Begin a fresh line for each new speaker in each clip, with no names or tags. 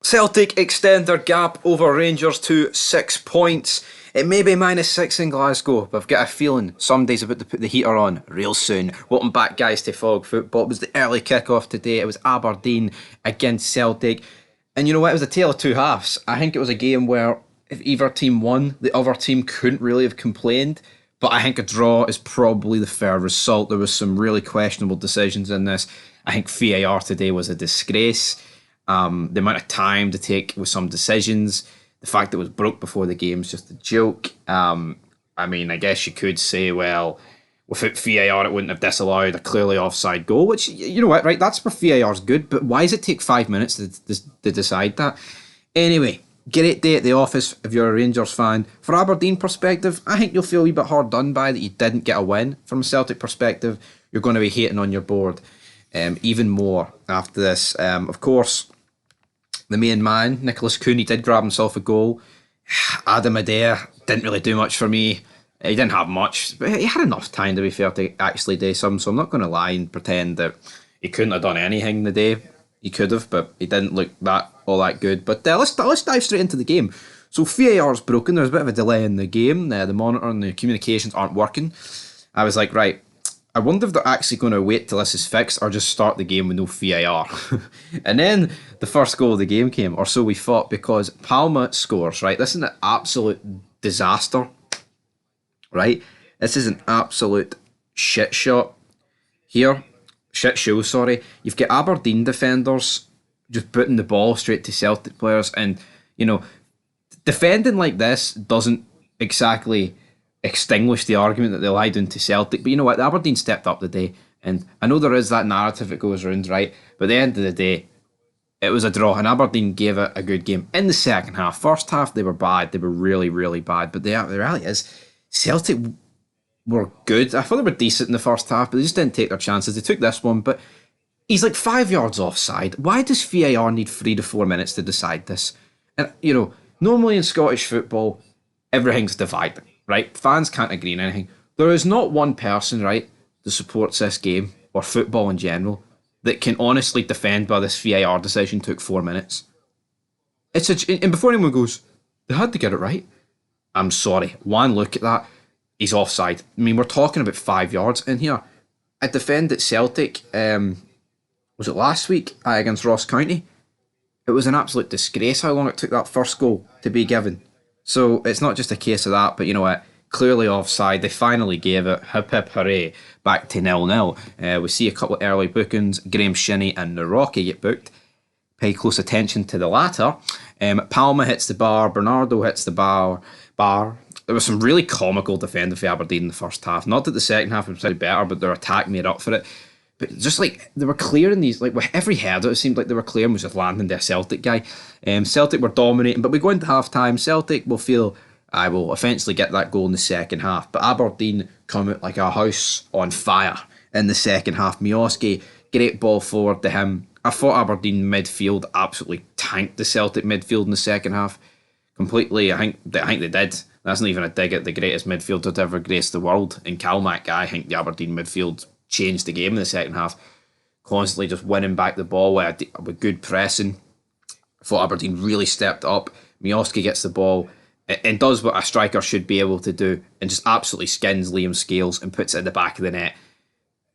Celtic extend their gap over Rangers to 6 points. It may be -6 in Glasgow, but I've got a feeling somebody's about to put the heater on real soon. Welcome back, guys, to Fog Football. It was the early kick-off today. It was Aberdeen against Celtic. And you know what? It was a tale of two halves. I think it was a game where if either team won, the other team couldn't really have complained. But I think a draw is probably the fair result. There was some really questionable decisions in this. I think VAR today was a disgrace. The amount of time to take with some decisions, the fact that it was broke before the game is just a joke. I guess you could say, well, without VAR, it wouldn't have disallowed a clearly offside goal, which, you know what, right, that's where VAR's good, but why does it take 5 minutes to decide that? Anyway, great day at the office if you're a Rangers fan. For Aberdeen perspective, I think you'll feel a wee bit hard done by that you didn't get a win. From a Celtic perspective, you're going to be hating on your board even more after this. Of course, the main man, Nicholas Cooney, did grab himself a goal. Adam Adair didn't really do much for me. He didn't have much, but he had enough time, to be fair, to actually do some. So I'm not going to lie and pretend that he couldn't have done anything the day. He could have, but he didn't look all that good. But let's dive straight into the game. So VAR's broken. There's a bit of a delay in the game. The monitor and the communications aren't working. I was like, right, I wonder if they're actually going to wait till this is fixed or just start the game with no VAR. And then the first goal of the game came, or so we thought, because Palma scores, right? This is an absolute disaster, right? This is an absolute shit shot here. Shit show, sorry. You've got Aberdeen defenders just putting the ball straight to Celtic players, and, you know, defending like this doesn't exactly extinguish the argument that they lied into Celtic. But you know what? Aberdeen stepped up today, and I know there is that narrative that goes around, right? But at the end of the day, it was a draw, and Aberdeen gave it a good game in the second half. First half, they were bad. They were really, really bad. But the reality is, Celtic were good. I thought they were decent in the first half, but they just didn't take their chances. They took this one, but he's like 5 yards offside. Why does VAR need 3 to 4 minutes to decide this? And, you know, normally in Scottish football, everything's divided, right? Fans can't agree on anything. There is not one person, right, that supports this game, or football in general, that can honestly defend why this VAR decision took 4 minutes. And before anyone goes, they had to get it right. I'm sorry. One look at that, he's offside. I mean, we're talking about 5 yards in here. I defended Celtic, was it last week, against Ross County? It was an absolute disgrace how long it took that first goal to be given. So it's not just a case of that, but you know what? Clearly offside. They finally gave it. Hip hip hooray. Back to 0-0. We see a couple of early bookings. Graham Shinney and Naroki get booked. Pay close attention to the latter. Palma hits the bar. Bernardo hits the bar. There was some really comical defending for Aberdeen in the first half. Not that the second half was better, but their attack made up for it. But just like they were clearing these, like with every header, it seemed like they were clearing was just landing to a Celtic guy. Celtic were dominating, but we go into half time. Celtic will feel I will eventually get that goal in the second half. But Aberdeen come out like a house on fire in the second half. Miovski, great ball forward to him. I thought Aberdeen midfield absolutely tanked the Celtic midfield in the second half. Completely, I think they did. That's not even a dig at the greatest midfielder to ever grace the world in Calmac. I think the Aberdeen midfield changed the game in the second half. Constantly just winning back the ball with good pressing. I thought Aberdeen really stepped up. Miovski gets the ball and does what a striker should be able to do and just absolutely skins Liam Scales and puts it in the back of the net.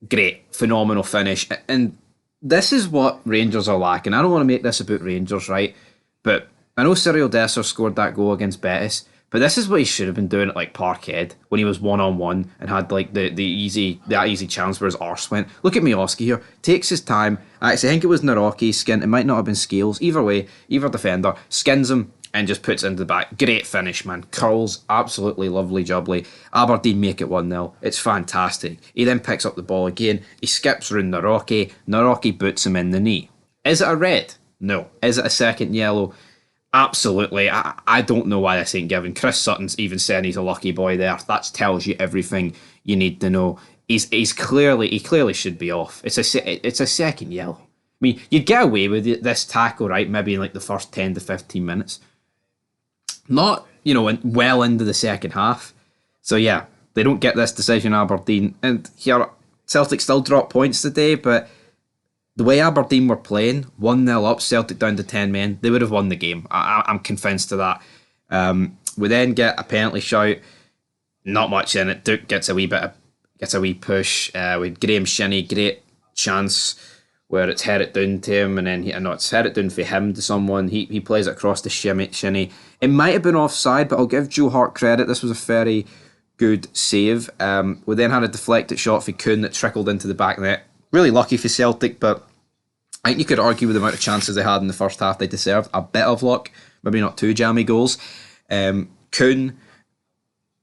Great, phenomenal finish. And this is what Rangers are lacking. I don't want to make this about Rangers, right? But I know Cyril Dessers scored that goal against Betis, but this is what he should have been doing at like Parkhead when he was 1-on-1 and had like that easy chance where his arse went. Look at Miovski here, takes his time. I actually think it was Naroki's skin. It might not have been Scales. Either way, either defender skins him and just puts it into the back. Great finish, man. Curls, absolutely lovely jubbly. Aberdeen make it 1-0. It's fantastic. He then picks up the ball again. He skips around Naroki. Naroki boots him in the knee. Is it a red? No. Is it a second yellow? Absolutely. I don't know why this ain't given. Chris Sutton's even saying he's a lucky boy there. That tells you everything you need to know. He clearly should be off. It's a second yellow. I mean, you'd get away with this tackle, right? Maybe in like the first 10 to 15 minutes. Not, well into the second half. So yeah, they don't get this decision, Aberdeen. And here, Celtic still drop points today, but the way Aberdeen were playing, 1-0 up, Celtic down to 10 men, they would have won the game. I'm convinced of that. We then get a penalty shout, not much in it. Duke gets a wee push. With Graham Shinnie, great chance where it's headed down to him, and then it's headed down for him to someone. He plays it across to Shinnie. It might have been offside, but I'll give Joe Hart credit. This was a very good save. We then had a deflected shot for Kuhn that trickled into the back net. Really lucky for Celtic, but I think you could argue with the amount of chances they had in the first half, they deserved a bit of luck. Maybe not two jammy goals. Kuhn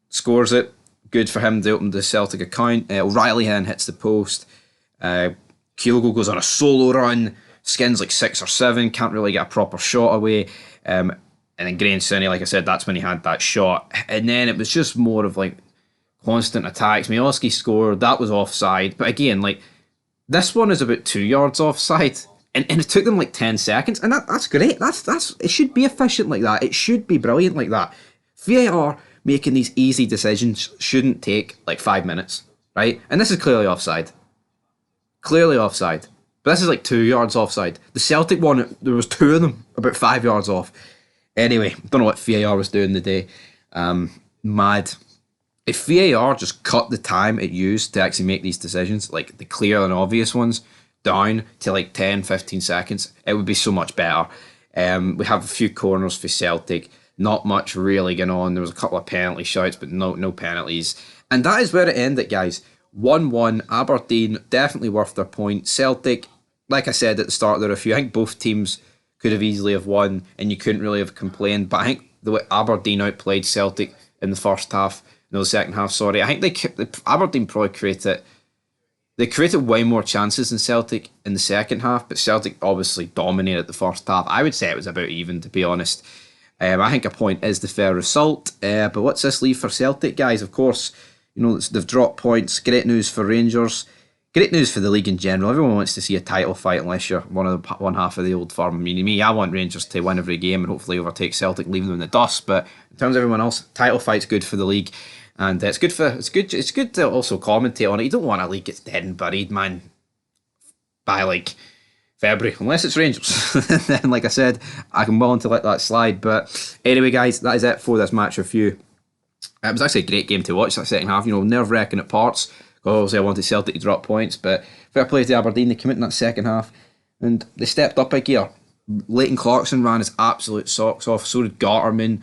scores it. Good for him to open the Celtic account. O'Reilly then hits the post. Kyogo goes on a solo run, skins like 6 or 7, can't really get a proper shot away. And then Graham Shinnie, like I said, that's when he had that shot. And then it was just more of like constant attacks. Miovski scored, that was offside. But again, like this one is about 2 yards offside. And it took them like 10 seconds. And that's great. That's it should be efficient like that. It should be brilliant like that. VAR making these easy decisions shouldn't take like 5 minutes, right? And this is clearly offside. Clearly offside. But this is like 2 yards offside. The Celtic one, there was 2 of them about 5 yards off. Anyway, don't know what VAR was doing today. Mad. If VAR just cut the time it used to actually make these decisions, like the clear and obvious ones, down to like 10, 15 seconds, it would be so much better. We have a few corners for Celtic. Not much really going on. There was a couple of penalty shouts, but no penalties. And that is where it ended, guys. 1-1, Aberdeen, definitely worth their point. Celtic, like I said at the start of the review, I think both teams could have easily have won and you couldn't really have complained. But I think the way Aberdeen outplayed Celtic in the first half, no, the second half, sorry. I think Aberdeen probably created way more chances than Celtic in the second half, but Celtic obviously dominated the first half. I would say it was about even, to be honest. I think a point is the fair result. But what's this leave for Celtic, guys? Of course, they've dropped points. Great news for Rangers. Great news for the league in general. Everyone wants to see a title fight unless you're one half of the old firm. I mean, I want Rangers to win every game and hopefully overtake Celtic, leaving them in the dust. But in terms of everyone else, title fight's good for the league. And it's good to also commentate on it. You don't want a league that's dead and buried, man, by like February, unless it's Rangers. Then, like I said, I'm willing to let that slide. But anyway, guys, that is it for this match review. It was actually a great game to watch that second half. Nerve-wracking at parts. Obviously, I wanted Celtic to drop points, but fair play to Aberdeen. They came in that second half and they stepped up a gear. Leighton Clarkson ran his absolute socks off. So did Garterman.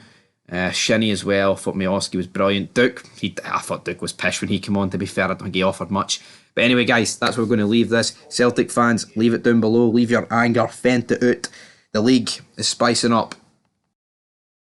Shinnie as well. Thought Miovski was brilliant. Duke, I thought Duke was pissed when he came on, to be fair. I don't think he offered much. But anyway, guys, that's where we're going to leave this. Celtic fans, leave it down below. Leave your anger, vent it out. The league is spicing up